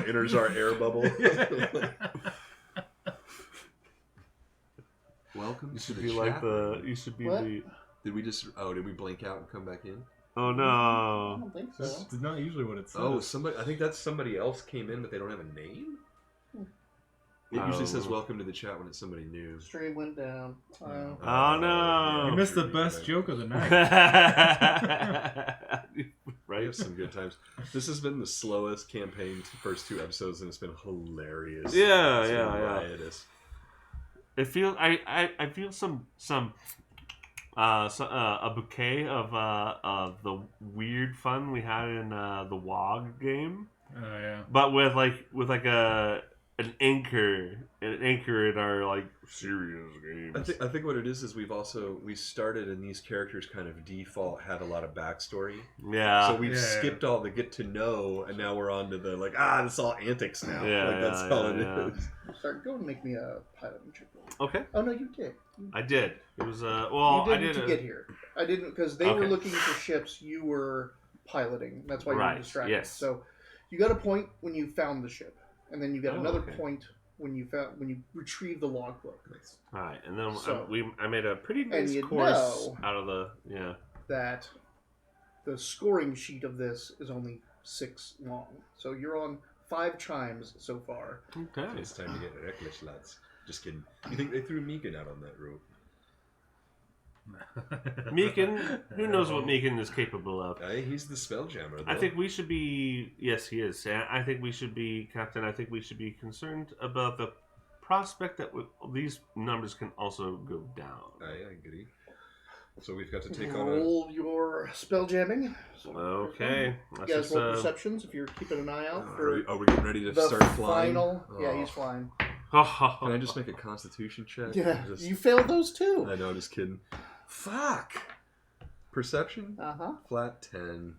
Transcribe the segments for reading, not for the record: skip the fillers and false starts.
enters our air bubble. Welcome. You should be like the. You should be the. Did we just? Oh, did we blink out and come back in? Oh no! I don't think so. That's not usually what it says. Oh, somebody. I think that's somebody else came in, but they don't have a name. It usually says "Welcome to the chat" when it's somebody new. Stream went down. Oh no! You missed the best joke of the night. Right, have some good times. This has been the slowest campaign first 2 episodes, and it's been hilarious. Yeah, it's yeah, been yeah. riotous. It feels. I feel some a bouquet of the weird fun we had in the WoG game. Oh yeah. But with like an anchor in our like serious games. I think what it is we started and these characters kind of default had a lot of backstory. Yeah. So we've skipped all the get to know, and now we're on to the it's all antics now. Yeah, like that's all it is. Start. Go and make me a piloting check. Okay. Oh no, you did. I did. It was You I didn't did to get here. I didn't because they were looking for ships. You were piloting. That's why you were distracted. Yes. So you got a point when you found the ship, and then you got another okay. point when you retrieved the logbook. Nice. All right, and then So- I made a pretty nice you course know out of the That the scoring sheet of this is only 6 long. So you're on 5 chimes so far. Okay. It's time to get reckless, lads. Just kidding. You think they threw Meekin out on that rope? Meekin, who knows what Meekin is capable of? He's the spelljammer. I think we should be. Yes, he is. I think we should be, Captain. I think we should be concerned about the prospect that these numbers can also go down. I agree. So we've got to take on Roll your spell jamming. Okay. You guys roll perceptions if you're keeping an eye out for Are we getting ready to the start flying? final. Yeah, he's flying. Can I just make a Constitution check? Yeah, you failed those too. I know, just kidding. Fuck. Perception? Flat 10.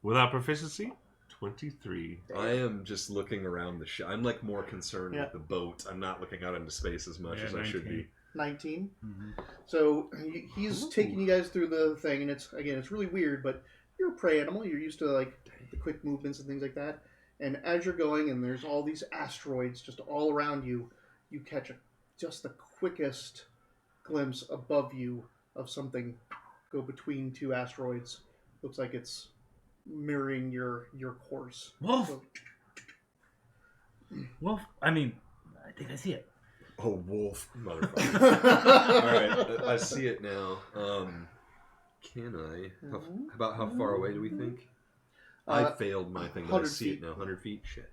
Without proficiency, 23. I am just looking around the ship. I'm like more concerned with the boat. I'm not looking out into space as much as 19. I should be. 19. Mm-hmm. So he's taking you guys through the thing, and it's really weird, but you're a prey animal. You're used to like the quick movements and things like that. And as you're going, and there's all these asteroids just all around you, you catch just the quickest glimpse above you of something go between 2 asteroids. Looks like it's mirroring your course. Wolf. So, Wolf. I mean, I think I see it. Oh, wolf, motherfucker. Alright, I see it now. Can I? About how far away do we think? I failed my thing, but I see it now. 100 feet? Shit.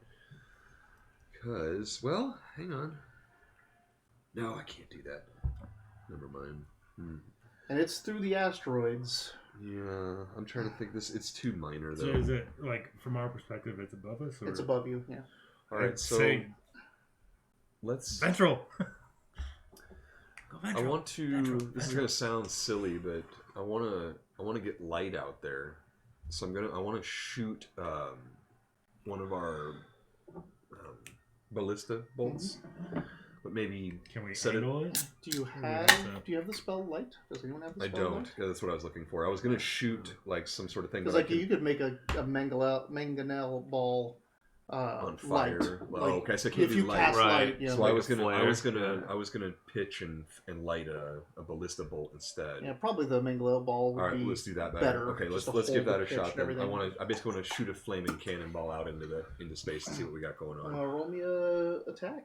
Because, well, hang on. No, I can't do that. Never mind. And it's through the asteroids. Yeah, I'm trying to think. It's too minor, though. So is it, like, from our perspective, it's above us? Or? It's above you, yeah. Alright, so let's... Ventral! Go I ventral. want to... This is going to sound silly, but I want to get light out there. So I want to shoot one of our ballista bolts, but maybe Can we set angle it? Do you have the spell light? Does anyone have the I spell don't. light? Yeah, that's what I was looking for. I was going to shoot like some sort of thing. Because you could make a manganelle ball on fire. light. Well, okay, so it can't if be you light. cast Right. light, yeah. So I was flare. gonna pitch and light a ballista bolt instead. Yeah, probably the manganelle ball would All right, be let's do that better. Okay, just let's to give hold that a the shot. pitch Then and I basically want to shoot a flaming cannonball out into space and see what we got going on. roll me a attack,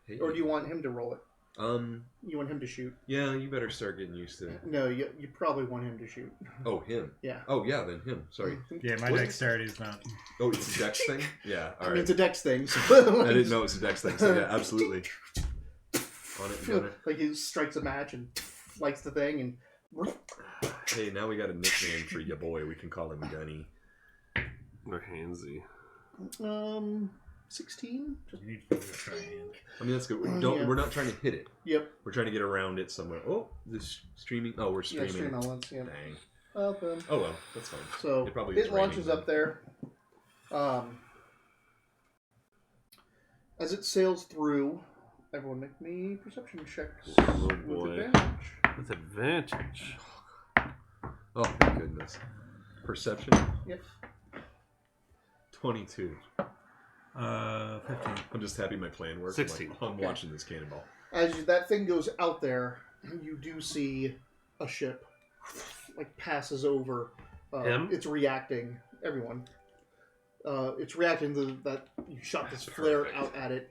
Hey. or do you want him to roll it? You want him to shoot? Yeah, you better start getting used to it. No, you probably want him to shoot. Oh, him. Yeah. Oh, yeah, then him. Sorry. Yeah, my dexterity is not... Oh, it's a dex thing? Yeah, all I mean, right. it's a dex thing. So I didn't know it was a dex thing, so yeah, absolutely. On it, gunner. Like he strikes a match and lights the thing, and Hey, now we got a nickname for ya boy. We can call him Gunny. Or handsy. 16. You need to try hand. I mean, that's good. Yeah. We're not trying to hit it. Yep. We're trying to get around it somewhere. Oh, this streaming. Oh, we're Yeah, streaming. stream elements. Yeah. Dang. Welcome. Oh well, that's fine. So It probably is it launches raining, up there. As it sails through, everyone make me perception checks Oh, with boy. advantage. With advantage. Oh, thank goodness. Perception. Yep. 22. 15. I'm just happy my plan worked. 16. I'm watching this cannonball. That thing goes out there, you do see a ship like passes over. Him? It's reacting. Everyone. It's reacting to that. You shot this flare Perfect. out at it.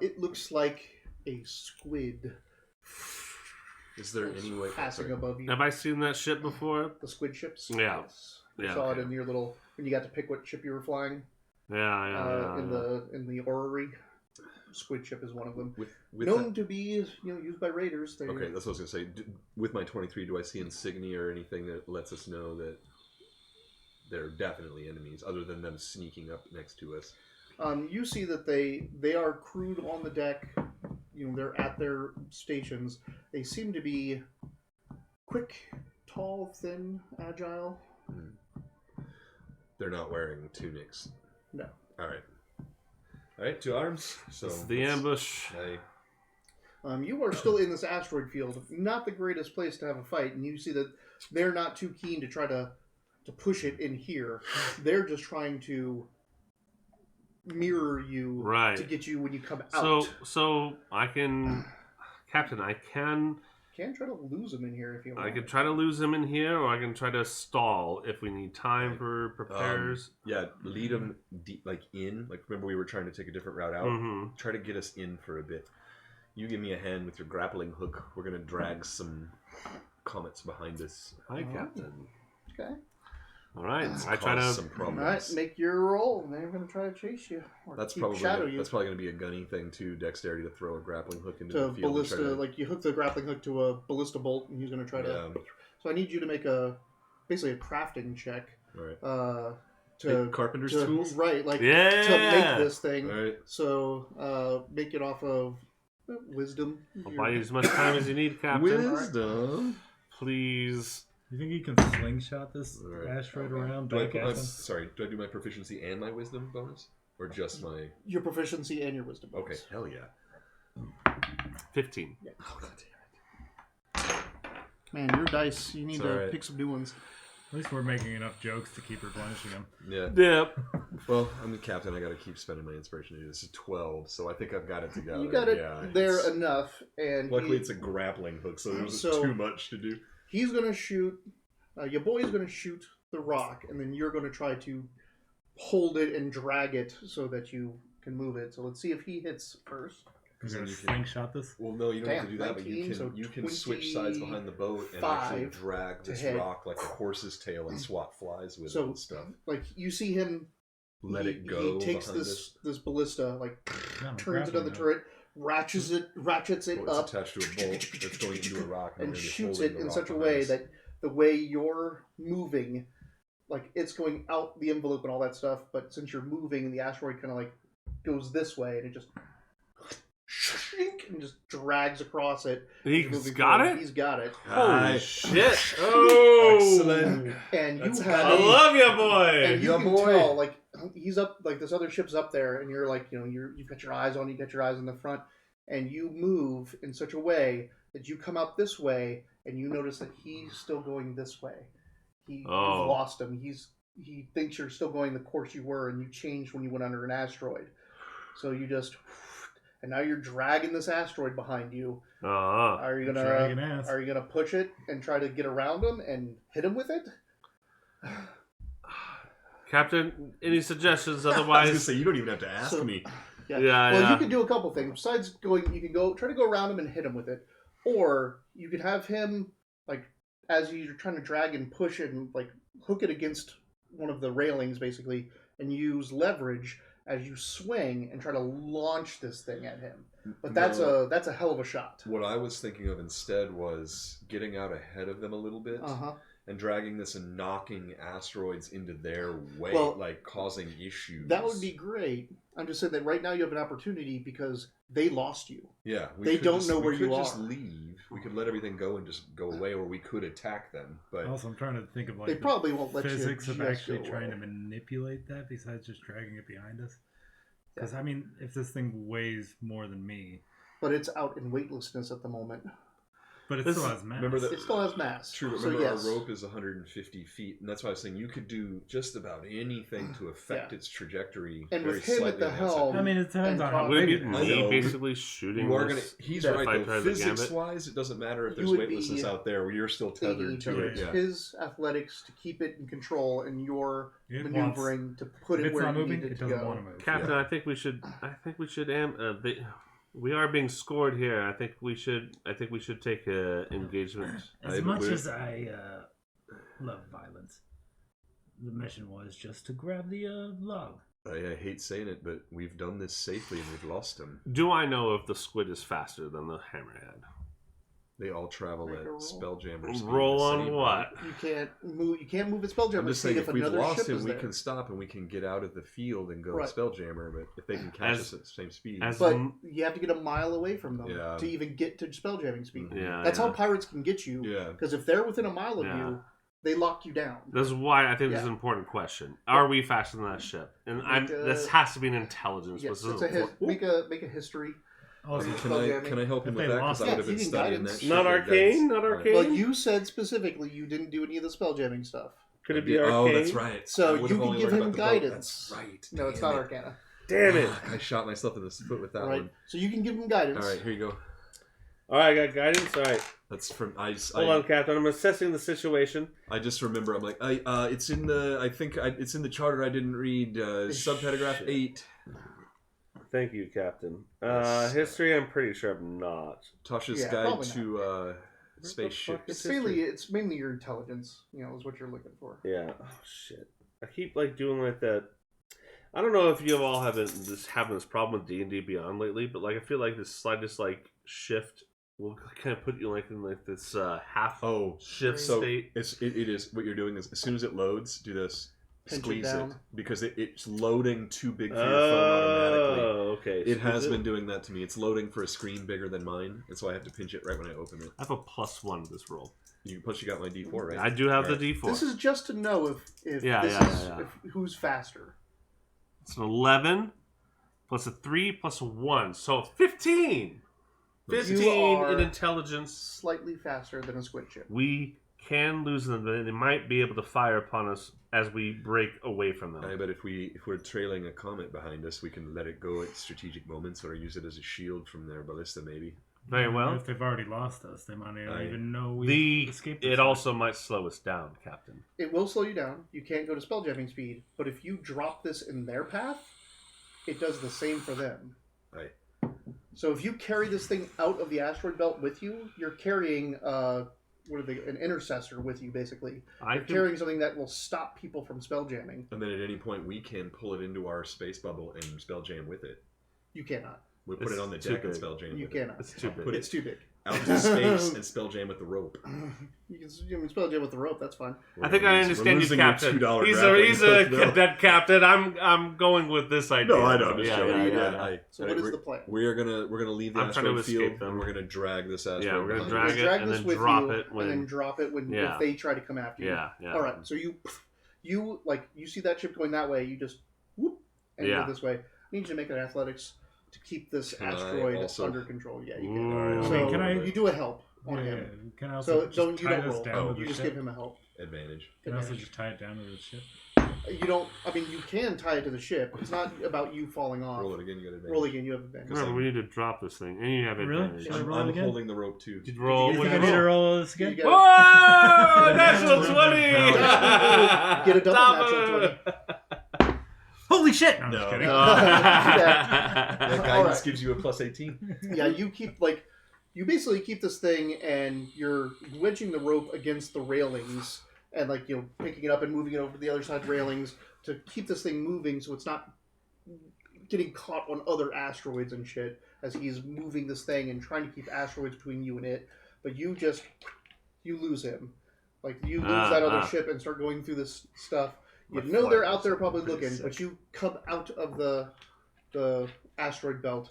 It looks like a squid. Is there any way passing above you? Have I seen that ship before? The squid ships. Yeah. Yes. You Yeah, saw okay. it in your little when you got to pick what ship you were flying. Yeah. In the orrery. Squid ship is one of them. with Known to be used by raiders. Okay, that's what I was gonna say. With my 23, do I see insignia or anything that lets us know that they're definitely enemies, other than them sneaking up next to us? You see that they are crewed on the deck. They're at their stations. They seem to be quick, tall, thin, agile. They're not wearing tunics. No. All right, to arms. So This is the ambush. You are still in this asteroid field. Not the greatest place to have a fight, and you see that they're not too keen to try to push it in here. They're just trying to mirror you to get you when you come out. So I can, Captain. I can try to lose them in here if you want. I can try to lose him in here, or I can try to stall if we need time for prepares. Lead them deep, in. Remember we were trying to take a different route out. Mm-hmm. Try to get us in for a bit. You give me a hand with your grappling hook. We're gonna drag some comets behind us. Hi, Captain. Okay. All right. Let's I try cause to. some problems. All right, make your roll, and they're going to try to chase you. Or That's keep probably shadow you. that's probably going to be a gunning thing too. Dexterity to throw a grappling hook into To the field. ballista, you hook the grappling hook to a ballista bolt, and he's going to try to. So I need you to make basically a crafting check. All right. To carpenter's tools. Right, to make this thing. All right. So make it off of wisdom. I'll buy you as much time as you need, Captain. Wisdom. Please. You think you can slingshot this asteroid around? Do I do my proficiency and my wisdom bonus, or just my your proficiency and your wisdom bonus? Okay, hell yeah. 15. Yeah. Oh, God damn it. Man, your dice. You need to pick some new ones. At least we're making enough jokes to keep replenishing them. Yeah. Yep. Well, I'm the captain. I got to keep spending my inspiration to do this. It's 12, so I think I've got it together. You got it there enough, and luckily it's a grappling hook, so there's too much to do. He's gonna shoot. Your boy's gonna shoot the rock, and then you're gonna try to hold it and drag it so that you can move it. So let's see if he hits first. You're gonna slingshot this? Well, no, you don't have to do that, but you can switch sides behind the boat and actually drag this rock like a horse's tail and swat flies with it and stuff. You see him let it go. He takes this ballista, turns it on the turret, ratchets it up, it's attached to a bolt that's going into a rock, and shoots it in such a way that the way you're moving, it's going out the envelope and all that stuff, but since you're moving, the asteroid kind of goes this way, and it just and just drags across it. He's got it? He's got it. Holy shit. Oh! Excellent. And I love you, boy! And you can tell, he's up, this other ship's up there, and you're you've got your eyes on, you got your eyes in the front, and you move in such a way that you come out this way, and you notice that he's still going this way. You've lost him. He thinks you're still going the course you were, and you changed when you went under an asteroid. So you just, and now you're dragging this asteroid behind you. Are you gonna push it and try to get around him and hit him with it? Captain, any suggestions? Otherwise, I was gonna say you don't even have to ask me. Yeah. You can do a couple things. Besides going, you can try to go around him and hit him with it, or you could have him as you're trying to drag and push it and hook it against one of the railings basically, and use leverage as you swing and try to launch this thing at him. But that's a hell of a shot. What I was thinking of instead was getting out ahead of them a little bit. And dragging this and knocking asteroids into their way, causing issues. That would be great. I'm just saying that right now you have an opportunity because they lost you. Yeah. They don't know where you are. We could just leave. We could let everything go and just go away, or we could attack them. But also, I'm trying to think of they probably won't let physics you of actually trying to manipulate that besides just dragging it behind us. Because, if this thing weighs more than me. But it's out in weightlessness at the moment. But it still has mass. Remember that It still has mass. True, but So remember yes. our rope is 150 feet, and that's why I was saying you could do just about anything to affect its trajectory. And very with him at slightly the on the outside. helm, I mean, it depends on how Would it big be it I is. me know. basically shooting You are gonna. this? He's if right I though. try the gambit? Physics-wise, it doesn't matter if You there's would weightlessness be out there. Where you're still taking tethered each to other. it. Yeah. His athletics to keep it in control, and your It maneuvering to put If it it's where not you moving, need it it to doesn't go. want to move. Captain, I think we should. We are being scored here. I think we should take a engagement. As much as I love violence, the mission was just to grab the log. I hate saying it, but we've done this safely and we've lost him. Do I know if the squid is faster than the hammerhead? They all travel Make at a roll. Spelljammer speed. Roll the on same, what? right? You can't move. You can't move at Spelljammer. I'm just See saying, if if we've another lost ship him, is we there. can stop and we can get out of the field and go Right. to Spelljammer. But if they can catch us at the same speed, But you have to get a mile away from them Yeah. to even get to spelljamming speed. Yeah, That's yeah. how pirates can get you. yeah, Because if they're within a mile of Yeah. you, they lock you down. This is why I think this is Yeah. an important question. Are we faster than that ship? And this has to be an intelligence. Yes, This it's is make a history. Also, can I help him If with they that? lost Because I it- would have been Yeah, you can studying guidance. that. shit. Not Yeah, arcane, guidance. not All right. arcane. Well, you said specifically you didn't do any of the spelljamming stuff. Could it be arcane? Oh, that's right. So I would've you can only give learned him about the boat. guidance. That's right. No, it's Damn not it. Arcana. Damn it! I shot myself in the foot with that Right. one. So you can give him guidance. All right, here you go. All right, I got guidance. All right, That's from hold on, Captain. I'm assessing the situation. I just remember. I'm like, it's in the. I think it's in the charter. I didn't read subparagraph 8. Thank you, Captain. Yes. History, I'm pretty sure I'm not. Tasha's Yeah, guide probably to spaceship. It's mainly your intelligence. Is what you're looking for. Yeah. Oh shit. I keep doing that. I don't know if you all having this problem with D&D Beyond lately, but I feel like this slightest shift will kind of put you in this half shift so state. It is what you're doing is as soon as it loads, do this. Pinch it Squeeze down. because it's loading too big for your phone automatically. Oh, okay. It has been doing that to me. It's loading for a screen bigger than mine, and so I have to pinch it right when I open it. I have a +1 to this roll. Plus, you got my D4, right? I do have Right. the D4. This is just to know if Yeah, this yeah, is yeah, yeah. If, who's faster. It's an 11 plus a 3 plus a 1, so 15. 15 are in intelligence. Slightly faster than a squid ship. We can lose them, but they might be able to fire upon us as we break away from them. I bet if we're trailing a comet behind us, we can let it go at strategic moments, or use it as a shield from their ballista, maybe. Very well. If they've already lost us, they might not even know we escaped. It also might slow us down, Captain. It will slow you down. You can't go to spelljamming speed, but if you drop this in their path, it does the same for them. Right. So if you carry this thing out of the asteroid belt with you, you're carrying an intercessor with you, basically. You're carrying something that will stop people from spelljamming. And then at any point, we can pull it into our space bubble and spell jam with it. You cannot. We put it on the deck and spell jam. You with it. cannot. It's too big. Put It's too big. out to space and spell jam with the rope. You can spell jam with the rope. That's fine. I think I understand you, Captain. He's $2 a cadet captain. I'm going with this idea. No, I know. I'm just Yeah, joking. yeah. So what is the plan? We're gonna leave the I'm trying to asteroid escape field them. and we're gonna drag this asteroid. Yeah, we're gonna behind drag us. it and this then with drop you, it when- and then drop it when Yeah. if they try to come after you. Yeah, yeah. All right. So you see that ship going that way. You just whoop and Yeah. go this way. I need you to make an athletics to keep this Can I asteroid also- under control. Yeah, you can. Ooh. So I mean, can I- you do a help on Yeah, him. can I also So just don't you tie don't this roll. down to You the just ship? give him a help. Advantage. Can I also Advantage. just tie it down to the ship? You don't. I mean, you can tie it to the ship. It's not about you falling off. Roll it again. You got advantage. Roll again. You have advantage. Remember, we need to drop this thing, and you have Really? advantage. Should I I'm, roll I'm again? holding the rope too. Did roll? You What I did need you to roll? roll this again? You get a- Whoa! Natural 20! Get a double Top natural it. 20. Holy shit! No, I'm No. just kidding. That All guidance right. gives you a plus 18. Yeah, you keep you basically keep this thing and you're wedging the rope against the railings and picking it up and moving it over to the other side railings to keep this thing moving so it's not getting caught on other asteroids and shit as he's moving this thing and trying to keep asteroids between you and it. But you lose him. You lose that other ship and start going through this stuff. You My know they're flight out there was probably pretty looking, sick. but you come out of the asteroid belt.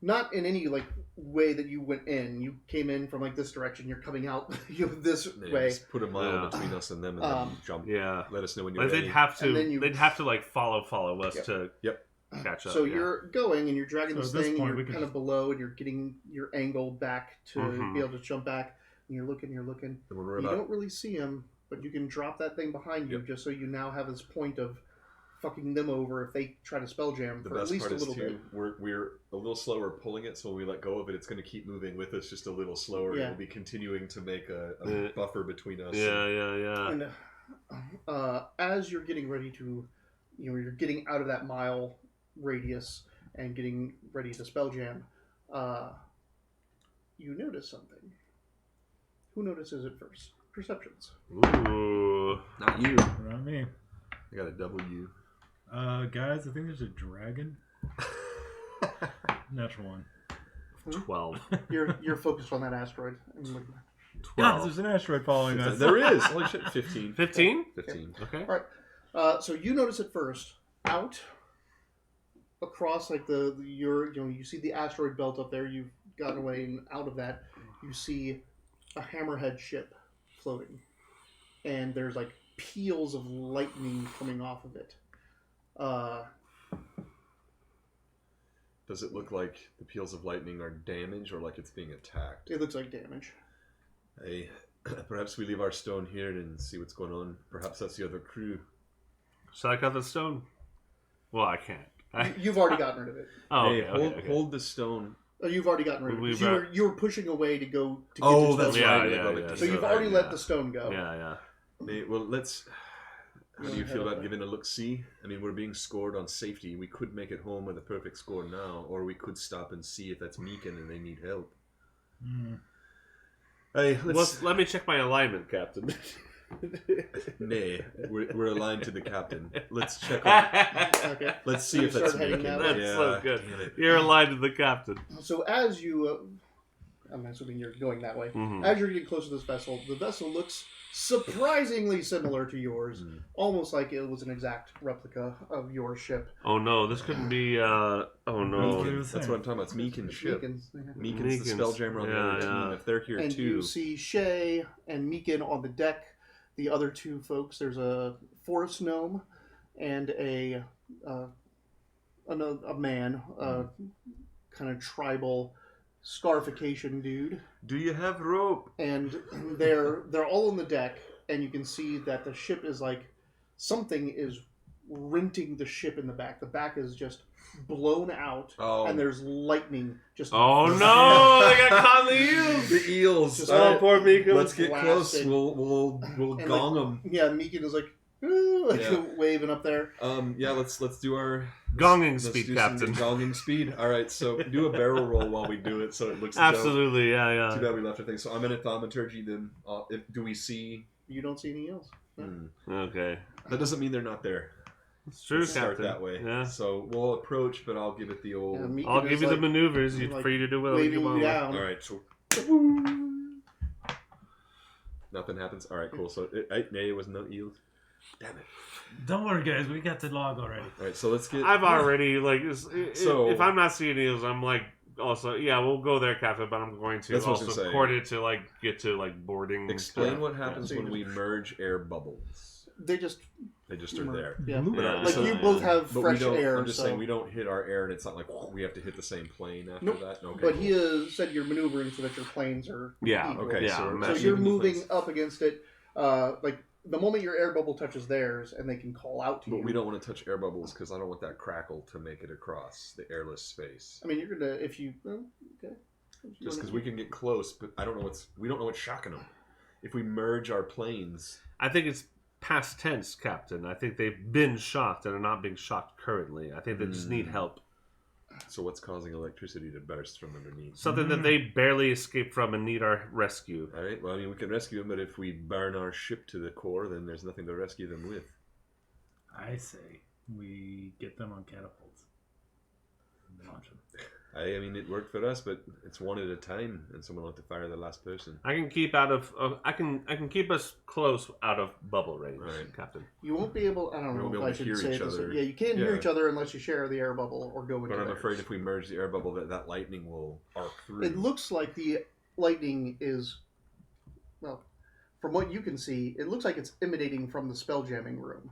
Not in any way that you went in. You came in from this direction. You're coming out this Yeah, way. just put a mile between us and them, and then jump. Yeah. Let us know when you're But ready. they'd have And then to. you- They'd have to follow us Yep. to Yep. catch up. So yeah. you're going and you're dragging So this at this thing. point, And we you're can kind of below, and you're getting your angle back to Mhm. be able to jump back. and you're looking. And when we're You about don't really see him, but you can drop that thing behind you just so you now have this point of fucking them over if they try to spell jam the for at best least part a is little too, bit. we're a little slower pulling it, so when we let go of it, it's going to keep moving with us just a little slower. Yeah. It'll be continuing to make a buffer between us. Yeah. And as you're getting ready to, you're getting out of that mile radius and getting ready to spell jam, you notice something. Who notices it first? Perceptions. Ooh. Not you. Not me. I got a W. Guys, I think there's a dragon. Natural one. 12. You're focused on that asteroid. And looking. Guys, there's an asteroid following us. There is. Holy shit, 15. 15? 15. Okay. All right. So you notice it first. Out across like you see the asteroid belt up there. You've gotten away, and out of that, you see a hammerhead ship floating, and there's like peals of lightning coming off of it. Does it look like the peals of lightning are damaged or like it's being attacked? It looks like damage. Hey, perhaps we leave our stone here and see what's going on. Perhaps that's the other crew. Should I cut the stone? Well, I can't. You've already gotten rid of it. Oh, Hey, okay. hold the stone. Oh, you've already gotten rid of it. 'Cause We've you were pushing away to go to get Oh, your that's stone. right. Yeah. So you've already let the stone go. Yeah. Hey, well, let's... How do you feel about giving a look-see? I mean, we're being scored on safety. We could make it home with a perfect score now, or we could stop and see if that's Meekin and they need help. Hey, Let me check my alignment, Captain. Nay, we're aligned to the captain. Let's check on... Okay. Let's see You if that's start heading Meekin. that way? That's so good. Damn it. You're aligned to the captain. So as you, I'm assuming you're going that way. Mhm. As you're getting close to this vessel, the vessel looks surprisingly similar to yours, almost like it was an exact replica of your ship. Oh no, this couldn't be. Oh no. Meekin. That's what I'm talking about. It's Meekin's ship. Meekin's, yeah. Meekin's the Spelljammer on the other team. If they're here And too... you see Shay and Meekin on the deck. The other two folks, there's a forest gnome and a man, kind of tribal scarification dude. Do you have rope? And they're all on the deck, and you can see that the ship is like something is renting the ship in the back. The back is just blown out, and there's lightning just. Oh no! They got caught in the eels. The eels. Just Oh, poor Meekin. Let's get close. blasted. We'll And, gong them. Yeah, Meekin is like, "Ooh," like Yeah. waving up there. Yeah. Let's do our Gonging let's speed, do Captain. some gonging speed. All right. So do a barrel roll while we do it, so it looks Absolutely, dope. yeah. Too bad we left a thing. So I'm in a thaumaturgy. Then do we see? You don't see any else. Okay. That doesn't mean they're not there. It's true, Let's start Captain. that way. Yeah. So we'll approach, but I'll give it the old. Yeah, Meekin I'll is give you like the maneuvers like for you to do whatever waving you you want. down. All right. So nothing happens. All right. Cool. So it was no eels. Damn it. Don't worry, guys. We got the log already. All right. So let's get. I've already So- if I'm not seeing eels, I'm like also we'll go there, Captain. But I'm going to That's what I was also gonna say. court it to get to boarding. Explain stuff. what happens Yeah. when we merge air bubbles. They just They just are there. Yeah. But, Yeah. like you both have But fresh we don't. air. I'm just so. saying we don't hit our air, and it's not like we have to hit the same plane after Nope. that. Okay, But cool. he has said you're maneuvering so that your planes are Yeah, equal. Okay, Yeah, so, I'm So matching you're moving the moving planes. up against it. Like the moment your air bubble touches theirs, and they can call out to But you. we don't want to touch air bubbles because I don't want that crackle to make it across the airless space. I mean, you're gonna if you okay. Just because we can get close, but I don't know we don't know what's shocking them. If we merge our planes, I think it's past tense, Captain. I think they've been shocked and are not being shocked currently. I think they just need help. so what's causing electricity to burst from underneath? Something that they barely escaped from and need our rescue. All right. Well, I mean, we can rescue them, but if we burn our ship to the core, then there's nothing to rescue them with. I say we get them on catapults. Launch them. I mean, it worked for us, but it's one at a time, and someone will have to fire the last person. I can keep out of. I can keep us close out of bubble range, Right. Captain. You won't be able. I don't We won't know be if I able to should hear say each this. other. Yeah, you can't hear Yeah. each other unless you share the air bubble or go into. But I'm theirs. afraid if we merge the air bubble, that lightning will arc through. It looks like the lightning is, well, from what you can see, it looks like it's emanating from the spell jamming room,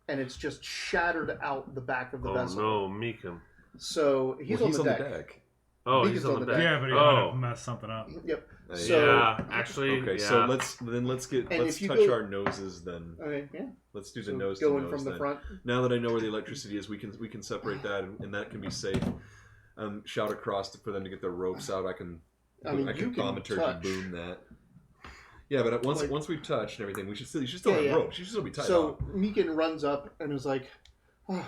and it's just shattered out the back of the Oh vessel. no, Meekum. So he's Well, on the deck. Oh, Beacon's he's on the deck. Yeah, but he might Oh. have messed something up. Yep. Yeah. So Yeah, actually. Okay, yeah. so let's touch if you our go- noses then. Okay, yeah. Let's do the So nose to going nose from the then. front. Now that I know where the electricity is, we can separate that, and that can be safe. Shout across for them to get their ropes out. I can you can thaumaturgy touch. boom that. Yeah, but once we've touched and everything, you should still have ropes. You should still be tied So up. Meekin runs up and is like, oh,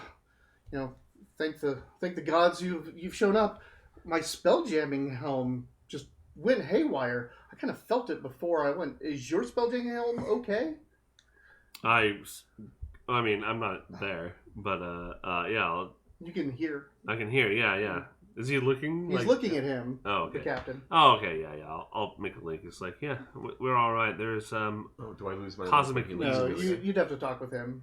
thank the gods you've shown up. My spell jamming helm just went haywire. I kind of felt it before I went. Is your spell jamming helm okay? I mean, I'm not there, but yeah, You can hear. I can hear. Yeah. Is he looking? He's looking at him. Oh, okay. The captain. Oh, okay. Yeah. I'll make a link. It's like, yeah, we're all right. There's Oh, do I lose my cosmic link? No, Easy. you'd have to talk with him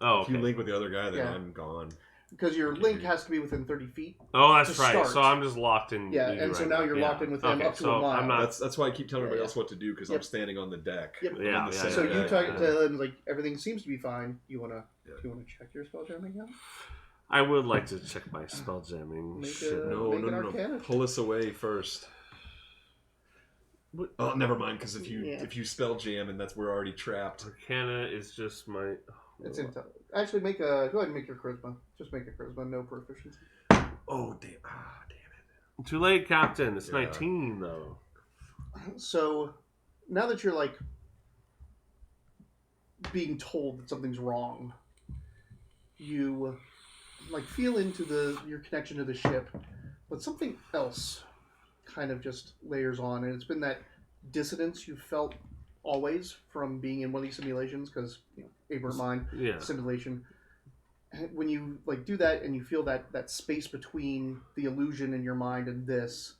Oh, If you okay. link with the other guy, then Yeah. I'm gone. because your link has to be within 30 feet. Oh, that's to right. start. So I'm just locked in. Yeah, you and so right now you're locked in with him okay, up to so a mile. I'm not. That's why I keep telling everybody Yeah. else what to do because Yep. I'm standing on the deck. Yep. I'm Yeah, on the yeah, sand. So yeah, you talk yeah. to him like everything seems to be fine. Do you wanna check your spell jamming now? I would like to check my spell jamming. Make Shit. a- No, Make no, an no, no. Arcana Pull us away first. Oh, never mind. Because if you spell jam and we're already trapped. Arcana is just my. It's in. Actually, go ahead and make your charisma. Just make a charisma, no proficiency. Oh damn! Ah, damn Too late, Captain. It's Yeah. 19 though. So now that you're like being told that something's wrong, you like feel into your connection to the ship, but something else kind of just layers on, and it's been that dissonance you felt always from being in one of these simulations because Abraham mind Yeah. simulation. When you like do that and you feel that space between the illusion in your mind and this,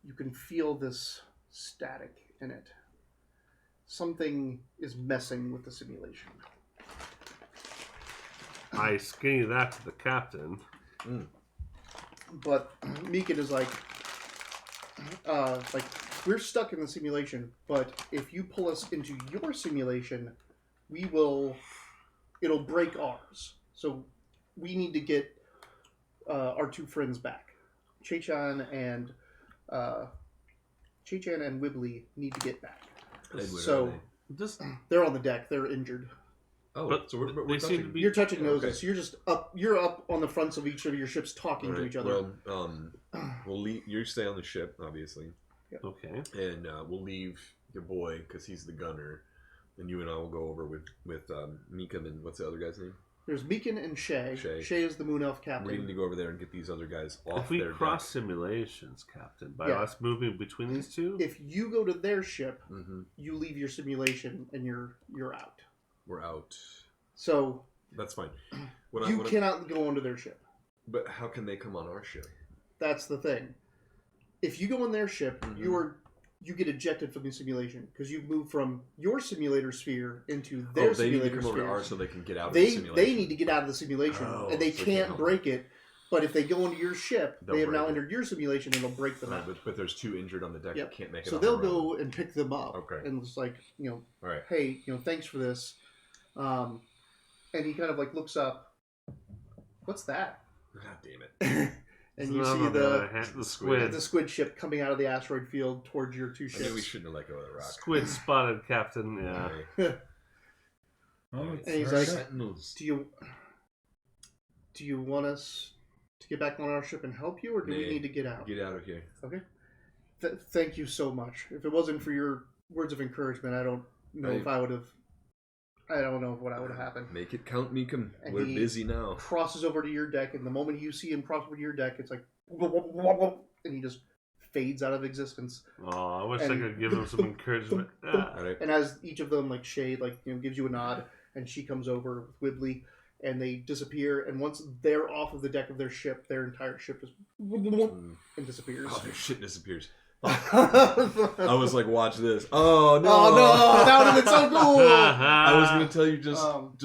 you can feel this static in it. Something is messing with the simulation. I skinny that to the captain. But Meekin is like we're stuck in the simulation, but if you pull us into your simulation, it'll break ours. So we need to get our two friends back. Chechan and Wibbly need to get back. Edward, So are they? Just they're on the deck. They're injured. Oh, But so we're they seem touching. to be- You're touching noses. Okay. So you're just up. You're up on the fronts of each of your ships, talking to each other. Well, we'll leave. You stay on the ship, obviously, okay. and we'll leave your boy because he's the gunner, and you and I will go over with Meekum and what's the other guy's name? There's Meekin and Shay. Shay. Shay is the Moon Elf We need captain. to go over there and get these other guys off If we their cross deck. simulations, Captain, by Yeah. us moving between these two, If you go to their ship, Mm-hmm. you leave your simulation and you're out. We're out. So That's fine. you cannot go onto their ship. But how can they come on our ship? That's the thing. If you go on their ship, Mhm. you get ejected from the simulation because you've moved from your simulator sphere into their They need to simulator come over to sphere. ours so they can get out of the simulation. They need to get out of the simulation, Oh, and they so they can't can't break it. But if they go into your ship, They'll they have break now it. entered your simulation, and it'll break them Right, out. but there's two injured on the deck Yep. that can't make it. So on they'll their own. go and pick them up. Okay. And it's like, All right. hey, thanks for this. And he kind of like looks up. What's that? God damn it. And you Son see of the squid. the squid ship coming out of the asteroid field towards your two I ships. knew we shouldn't have let go of the rock. Squid spotted, Captain. Yeah. Okay. Oh, And he's very like, good. Sentinels. do you want us to get back on our ship and help you, or do we Nay. need to get out? Get out of here. Okay. Thank you so much. If it wasn't for your words of encouragement, I don't know if I would have. I don't know what would have happened. Make it count, Meekum. And We're he- busy now. Crosses over to your deck, and the moment you see him cross over to your deck, it's like, and he just fades out of existence. Oh, I wish I And- could give him some encouragement. Ah. All right. And as each of them, like Shay, gives you a nod, and she comes over with Wibbly, and they disappear. And once they're off of the deck of their ship, their entire ship just Mm. and disappears. Oh, their shit disappears. Oh I was like, watch this. Oh no! no! That would have been so cool. I was gonna tell you just Um,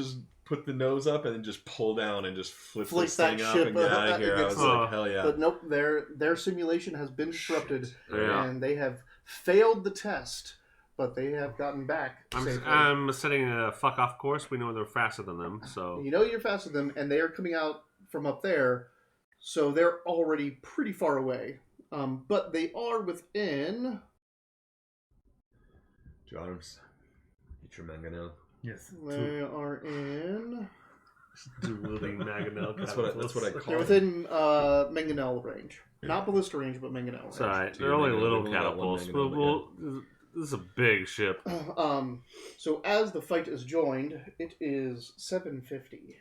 put the nose up and then just pull down and just flip Flick this that thing up ship and get out of here. I was against- like, hell yeah! But nope, their simulation has been disrupted, Yeah. and they have failed the test. But they have gotten back safely. I'm setting a fuck off course. We know they're faster than them, so You know you're faster than them, and they are coming out from up there. So they're already pretty far away. But they are within... Jarms, eat your mangonel. Yes. They are in... Dueling Mangonel. That's what I call They're within mangonel range. Not ballista range, but mangonel range. It's alright. Dude, They're only Mangonel, little we've only got one catapults. Mangonel, This is a big ship. So as the fight is joined, it is 7:50.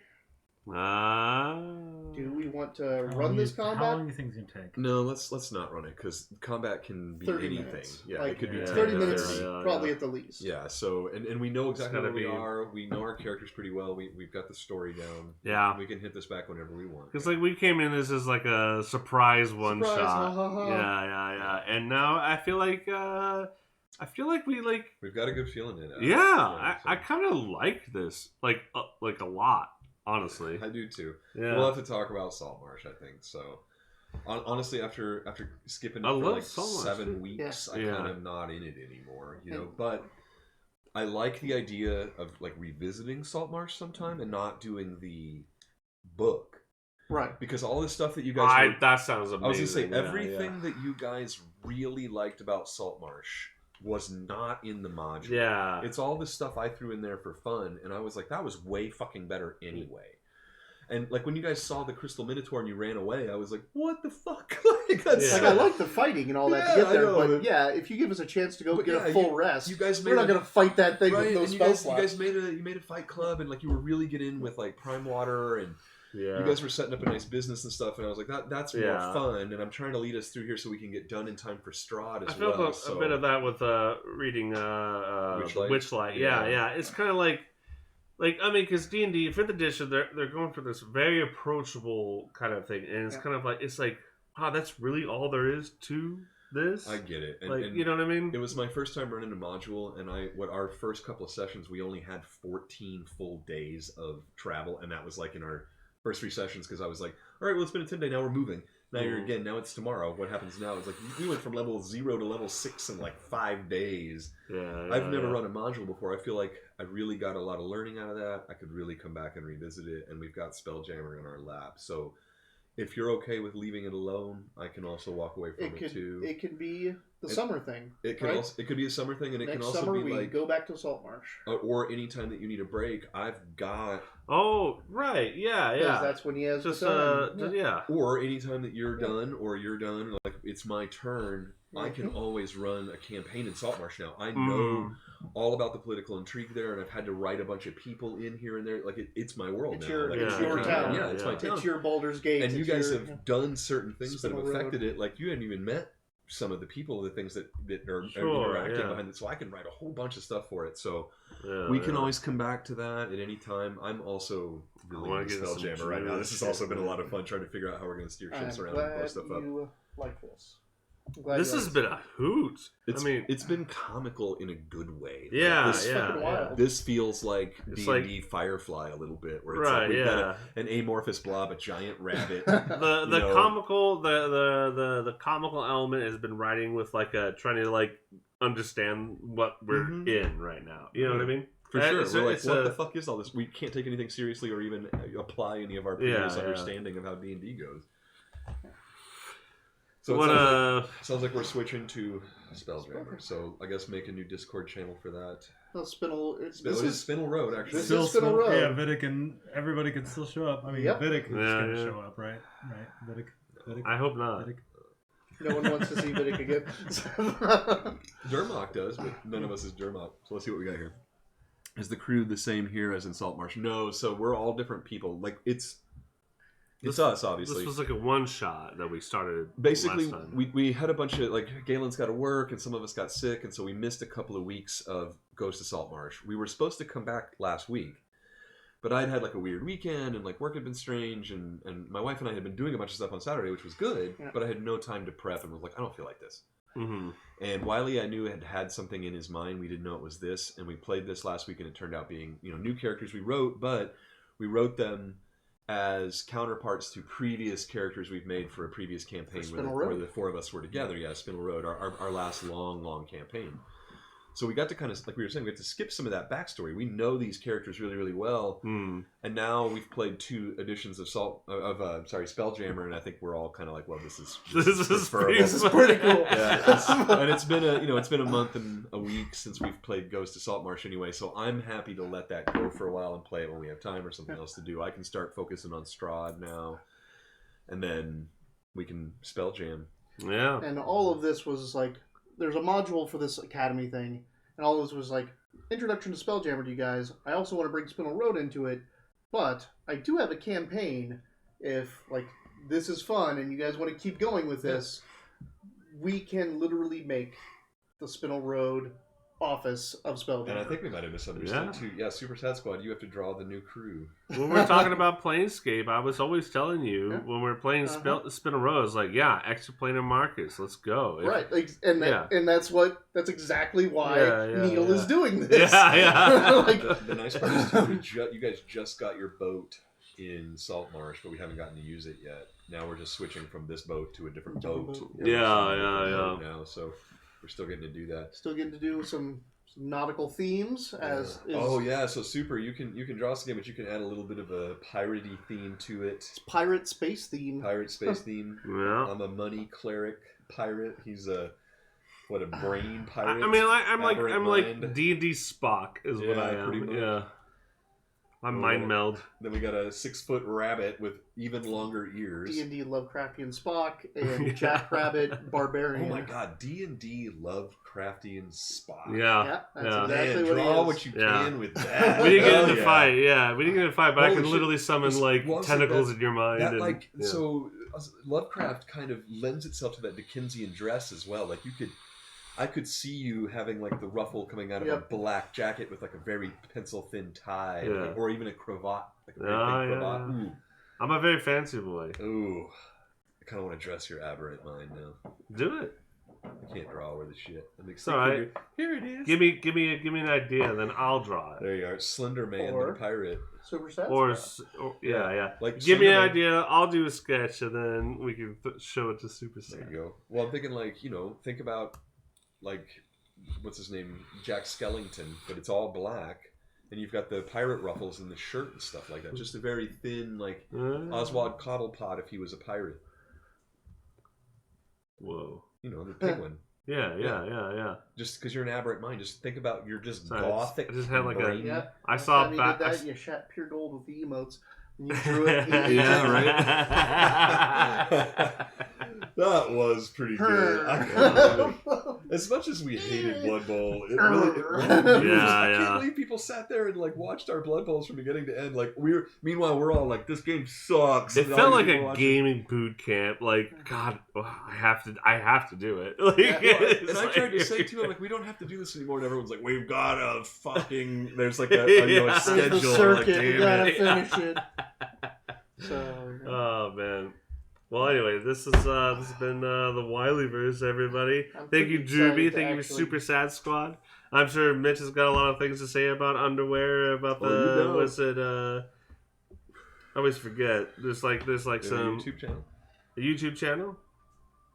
Do we want to run this How combat? long do you think it's gonna take? No, let's not run it because combat can be 30 anything. minutes. Yeah, Like, it could be 30 10 minutes, Yeah, probably yeah. at the least. Yeah, so and we know exactly gotta where we be- are. We know our characters pretty well. We've got the story down. Yeah. We can hit this back whenever we want. Because like we came in as like a surprise one Surprise, shot. ha, ha, ha. Yeah. And now I feel like we like. We've got a good feeling in it. Yeah, so- I kind of like this like a lot. Honestly. I do too. Yeah. We'll have to talk about Saltmarsh, I think. So, honestly, after skipping it I for love like Saltmarsh, 7 too. weeks, Yeah. I kind of not in it anymore, you know. But I like the idea of like revisiting Saltmarsh sometime and not doing the book Right. because all this stuff that you guys were, That sounds amazing. I was gonna say Yeah, everything that you guys really liked about Saltmarsh was not in the module. Yeah. It's all this stuff I threw in there for fun, and I was like, that was way fucking better anyway. And like when you guys saw the Crystal Minotaur and you ran away, I was like, what the fuck? Like, that's Like, I like the fighting and all that to Yeah, get I there, know. but yeah, if you give us a chance to go But get yeah, a full rest, you guys we're not going to fight that thing right, with no and spell you slots. guys made a fight club, and like you were really getting in with like Prime Water, and Yeah. you guys were setting up a nice business and stuff, and I was like, that's more Yeah. fun, and I'm trying to lead us through here so we can get done in time for Strahd I as felt well. a bit of that with reading Witchlight? Witchlight. Yeah. Yeah. It's kind of like I mean, because D&D 5th edition, they're going for this very approachable kind of thing, and it's Yeah. kind of like wow, that's really all there is to this. I get it. And, like, and you know what I mean? it was my first time running a module, and our first couple of sessions, we only had 14 full days of travel, and that was like in our first 3 sessions, because I was like, all right, well, it's been a 10-day, now we're moving. Now it's tomorrow. What happens now? It's like, we went from level 0 to level 6 in like 5 days. I've never run a module before. I feel like I really got a lot of learning out of that. I could really come back and revisit it, and we've got Spelljammer in our lap. So if you're okay with leaving it alone, I can also walk away from it too. It could be the summer thing. It can right? also, it could be a summer thing, and it Next can also summer be we like go back to Saltmarsh. or anytime that you need a break. I've got Oh, right. Yeah. Because that's when he has Just the time. yeah. or anytime that you're done or you're done, like it's my turn. I can Mhm. always run a campaign in Saltmarsh now. I know Mm. all about the political intrigue there, and I've had to write a bunch of people in here and there. Like it's my world It's now. your- Like, it's your town. Yeah, it's my town. It's your Baldur's Gate. And you it's guys your- have done certain things that have Spinel Road. affected it. Like you hadn't even met some of the people, the things that are Sure, interacting yeah. behind it. So I can write a whole bunch of stuff for it. So Yeah, we can yeah. always come back to that at any time. I'm also really wanna into get some Spelljammer right now. Jewish This has shit, also been a man. lot of fun trying to figure out how we're going to steer I'm ships around and blow glad stuff up. you like this. I'm glad This you has like been a hoot. It's, I mean, it's been comical in a good way. yeah, This, yeah, fucking yeah. wild. this feels like It's D&D Firefly a little bit, where it's Right, like we've yeah. got an amorphous blob, a giant rabbit. The you know. comical the comical element has been writing with like trying to like understand what we're Mhm. in right now. You know what I mean? For sure. It's We're like, it's what a- the fuck is all this? We can't take anything seriously or even apply any of our previous Yeah, yeah. understanding of how D&D goes. So what it sounds like we're switching to Spelljammer. So I guess make a new Discord channel for that. No, Spinel. This It is is Spinel Road, actually. This Still, is Spinel Road. yeah, Vidic and everybody can still show up. I mean, Yep. Vidic is Yeah, going to yeah. show up, right? Right, Vidic. I hope not. Vidic. no one wants to see Vidic again. Dermot does, but none of us is Dermot. So let's see what we got here. Is the crew the same here as in Saltmarsh? No, so we're all different people. Like it's us, obviously. This was like a one shot that we started. Basically, last time. we had a bunch of, like, Galen's got to work, and some of us got sick, and so we missed a couple of weeks of Ghost of Saltmarsh. We were supposed to come back last week, but I'd had, like, a weird weekend, and, like, work had been strange, and my wife and I had been doing a bunch of stuff on Saturday, which was good, Yeah. but I had no time to prep, and was like, I don't feel like this. Mhm. And Wiley, I knew, had something in his mind. We didn't know it was this, and we played this last week, and it turned out being, new characters we wrote, but we wrote them as counterparts to previous characters we've made for a previous campaign For where Spinel where Road. the 4 of us were together. Yeah, Spinel Road, our last long campaign. So we got to kind of, like we were saying, we got to skip some of that backstory. We know these characters really, really well, and now we've played 2 editions of Spelljammer, and I think we're all kind of like, well, this is preferable. This is pretty cool. Yeah, and it's been a month and a week since we've played Ghost to Saltmarsh anyway. So I'm happy to let that go for a while and play it when we have time or something else to do. I can start focusing on Strahd now, and then we can Spelljam. Yeah. And all of this was like, there's a module for this Academy thing, and all of this was like, introduction to Spelljammer to you guys. I also want to bring Spinel Road into it, but I do have a campaign. If, like, this is fun and you guys want to keep going with this, we can literally make the Spinel Road office of Spelljammer. And I think we might have misunderstood too. Yeah, Super Sad Squad, you have to draw the new crew. When we're talking about Planescape, I was always telling you when we were playing Spinel Road, I was like, yeah, extraplanar markers, let's go. Right, and that's exactly why Neil is doing this. The nice part is too, you guys just got your boat in Saltmarsh, but we haven't gotten to use it yet. Now we're just switching from this boat to a different boat. Yeah. Now, so we're still getting to do that. Still getting to do some nautical themes so Super, you can draw us again, but you can add a little bit of a piratey theme to it. It's pirate space theme. Theme. Yeah. I'm a money cleric pirate. He's a brain pirate. I mean, I'm like D&D Spock is what I am. Pretty much. Yeah. I'm mind meld. Then we got a 6-foot rabbit with even longer ears. D&D Lovecraftian Spock and Jackrabbit Barbarian. Oh my god, D&D Lovecraftian Spock. Yeah, that's exactly what draw he is. what you can with that. We didn't get in the fight. Yeah, we didn't get in the fight, but I can literally summon like tentacles in your mind. So Lovecraft kind of lends itself to that Dickensian dress as well. Like I could see you having like the ruffle coming out of a black jacket with like a very pencil thin tie, or even a cravat, like a very big cravat. Ooh. I'm a very fancy boy. Ooh, I kind of want to dress your aberrant mind now. Do it. I can't draw worth a shit. It's all right. Here it is. Give me an idea, then I'll draw it. There you are, Slender Man, the pirate. Super Sad or Like, give me an idea. I'll do a sketch, and then we can show it to Super Sad. There you go. Well, I'm thinking like think about like what's his name, Jack Skellington, but it's all black. And you've got the pirate ruffles and the shirt and stuff like that. Just a very thin, like Oswald Cobblepot if he was a pirate. Whoa. The penguin. Yeah. Just because you're an aberrant mind, just think about you're just gothic. I just had like brain. I saw you did that. You shot pure gold with the emotes. And you drew it. Right. That was pretty good. As much as we hated Blood Bowl, it really I can't believe people sat there and like watched our Blood Bowls from beginning to end. Like meanwhile we're all like, this game sucks. It felt like a gaming boot camp. Like, God, I have to do it. Like, and I tried to say to him, like, we don't have to do this anymore. And everyone's like, we've got to fucking. There's like a schedule. The circuit, like, we gotta finish it. Oh man. Well, anyway, this has been the Wileyverse, everybody. Thank you, Juby. Thank you, Super Sad Squad. I'm sure Mitch has got a lot of things to say about underwear, about was it? I always forget. There's some YouTube channel. A YouTube channel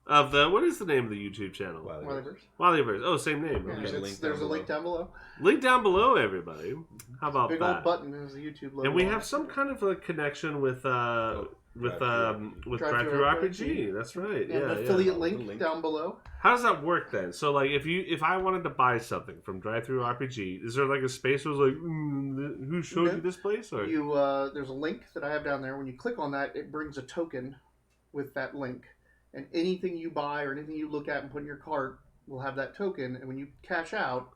of what is the name of the YouTube channel? Wileyverse. Oh, same name. Yeah, Okay. There's a link down below. Link down below, everybody. How about big that? Old button is the YouTube logo. And we have some kind of a connection with Drive-Thru RPG. That's right. Yeah, affiliate link down below. How does that work then? So like if I wanted to buy something from Drive-Thru RPG, is there like a space where it's like who showed you this place? Or there's a link that I have down there. When you click on that, it brings a token with that link. And anything you buy or anything you look at and put in your cart will have that token. And when you cash out,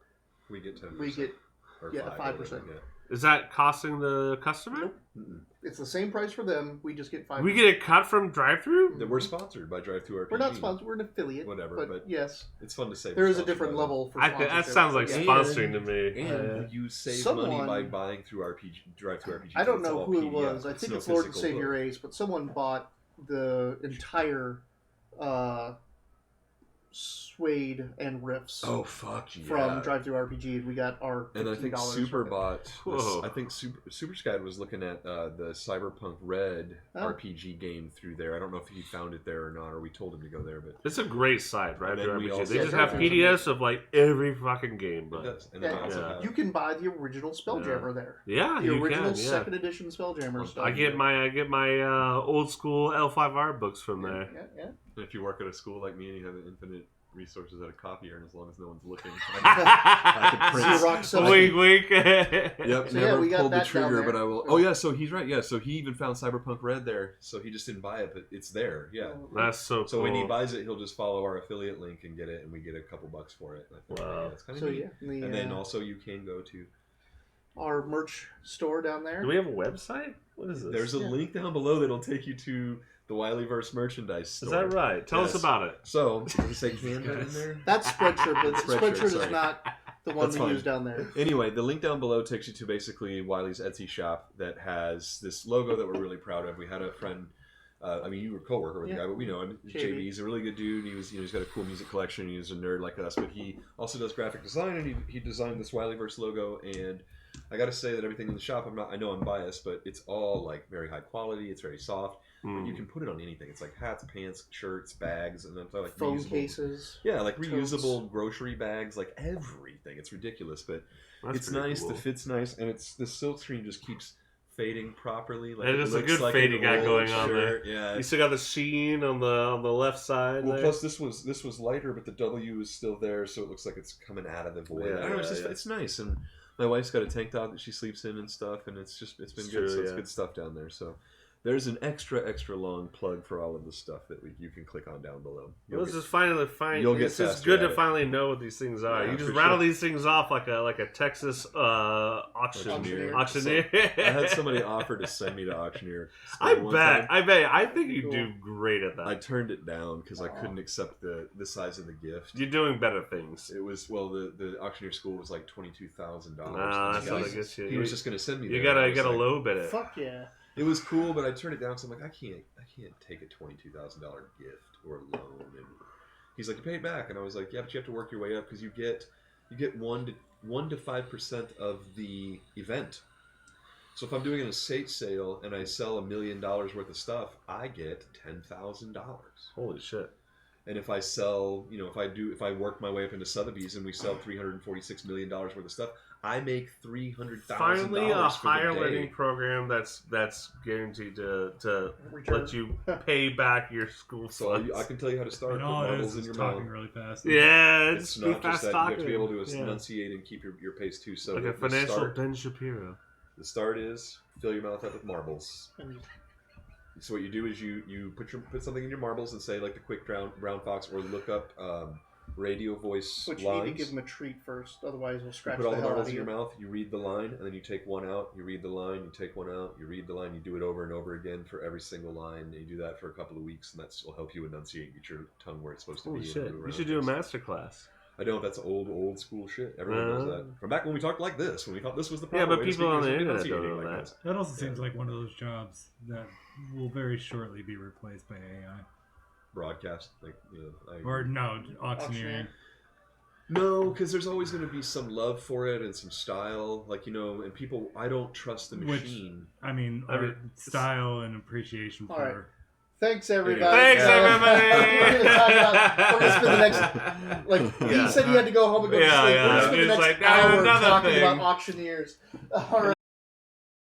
we get 10%. We get 5%. Is that costing the customer? Nope. It's the same price for them. We just get 5%. We get a cut from Drive-Thru? We're sponsored by Drive-Thru RPG. We're not sponsored. We're an affiliate. Whatever, but yes, it's fun to say. There is a different level for sponsorship. That sounds like sponsoring to me. And you save money by buying through Drive-Thru RPG. I don't know who it was. I think it's Lord and Savior Ace, but someone bought the entire Suede and Riffs. Oh fuck yeah! From Drive Thru RPG, and we got our $15 and I think from Super it. bought. Whoa. I think Super Sky was looking at the Cyberpunk Red RPG game through there. I don't know if he found it there or not, or we told him to go there. But It's a great site, right? And then we RPG. also- They just Yeah, have Drive-Thru. PDFs of like every fucking game, it but does. And then Yeah, I also have- you can buy the original Spelljammer there. yeah, The you original can. Yeah. second edition Spelljammer stuff. I get my old school L5R books from there. Yeah. And if you work at a school like me and you have infinite resources at a copier, and as long as no one's looking, I can print. Xerox stuff. Wink, wink. Yep, So, never we got pulled the that down trigger, there. but I will. Oh yeah, so he's right. Yeah, so he even found Cyberpunk Red there, so he just didn't buy it, but it's there. Yeah. That's so cool. So when he buys it, he'll just follow our affiliate link and get it, and we get a couple bucks for it. And I think, Wow. yeah, it's kind of So neat. yeah, And then also you can go to. our merch store down there. Do we have a website? What is this? There's a link down below that'll take you to the Wileyverse merchandise store. Is that right? Tell us Yes. about it. So, does it say Canva in there? That's Spreadshirt, but Spreadshirt, Spreadshirt is sorry. not the one That's we fine. use down there. Anyway, the link down below takes you to basically Wiley's Etsy shop that has this logo that we're really proud of. We had a friend, I mean, you were a coworker with the Yeah. guy, but we know him. JB. He's a really good dude. He was, he's got a cool music collection. He's a nerd like us, but he also does graphic design, and he designed this Wileyverse logo. And I got to say that everything in the shop, I know I'm biased, but it's all like very high quality. It's very soft. Mm. You can put it on anything. It's like hats, pants, shirts, bags, and then like Phone reusable. cases. Yeah, like totes. reusable grocery bags, like everything. It's ridiculous, but That's it's pretty nice. cool. The fit's nice, and it's the silk screen just keeps fading properly. Like Yeah, it there's a looks good like fade you an got old going on shirt. Yeah. You still got the sheen on the left side. Well, there. plus this was lighter, but the W is still there, so it looks like it's coming out of the void. Yeah, I don't know. It's just yeah. it's nice, and my wife's got a tank top that she sleeps in and stuff, and it's been It's good. true, So it's yeah. good stuff down there. So. There's an extra long plug for all of the stuff that you can click on down below. Well, let's just finally find. you'll get It's just faster good at to it. finally know what these things are. Yeah, You just for rattle sure. these things off like a Texas Auctioneer. auctioneer. I had somebody offer to send me to Auctioneer. I one bet. time. I think you Cool. do great at that. I turned it down because I couldn't accept the size of the gift. You're doing better things. It was the auctioneer school was like $22,000. Nah, that's how not that gets you. He was just going to send me. You there, and I gotta was like- low bit it. Fuck yeah. It was cool, but I turned it down because I'm like, I can't take a $22,000 gift or a loan. And he's like, you pay it back, and I was like, yeah, but you have to work your way up because you get 1 to 5% of the event. So if I'm doing an estate sale and I sell $1 million worth of stuff, I get $10,000. Holy shit! And if I sell, if I work my way up into Sotheby's and we sell $346 million worth of stuff, I make $300,000. Finally, a for the higher day. learning program that's guaranteed to Return. let you pay back your school So funds. I can tell you how to start. And Put all it marbles is in is your talking mouth. really fast. Yeah, It's it's not fast just that. You have to be able to Yeah. enunciate and keep your pace too. So Like a the financial start, Ben Shapiro. the start is fill your mouth up with marbles. And So what you do is you put something in your marbles and say like the quick brown fox, or look up radio voice but you lines. need to give him a treat first, otherwise we'll You scratch put all the the hell out marbles of in your you. mouth, you read the line, and then you take one out, you read the line, you take one out, you read the line, you do it over and over again for every single line, and you do that for a couple of weeks, and that will help you enunciate and get your tongue where it's supposed to Holy be. and shit! move You around should do a things. master class. I know that's old school shit. Everyone knows that. From back when we talked like this, when we thought this was the Yeah, proper but way to people speak, on the we should be internet don't enunciating know like that. this. That also seems like one of those jobs that will very shortly be replaced by AI. Broadcast, like Or no, auctioneering. no, because there's always going to be some love for it and some style, like and people. I don't trust the Which- machine. I mean, I mean, art, style and appreciation All for. right. Thanks everybody. Thanks, So, everybody. we're gonna spend the next he Yeah. said he had to go home and go to Yeah, sleep. yeah. We're gonna spend It's the next like, hour another talking thing. about auctioneers. All right.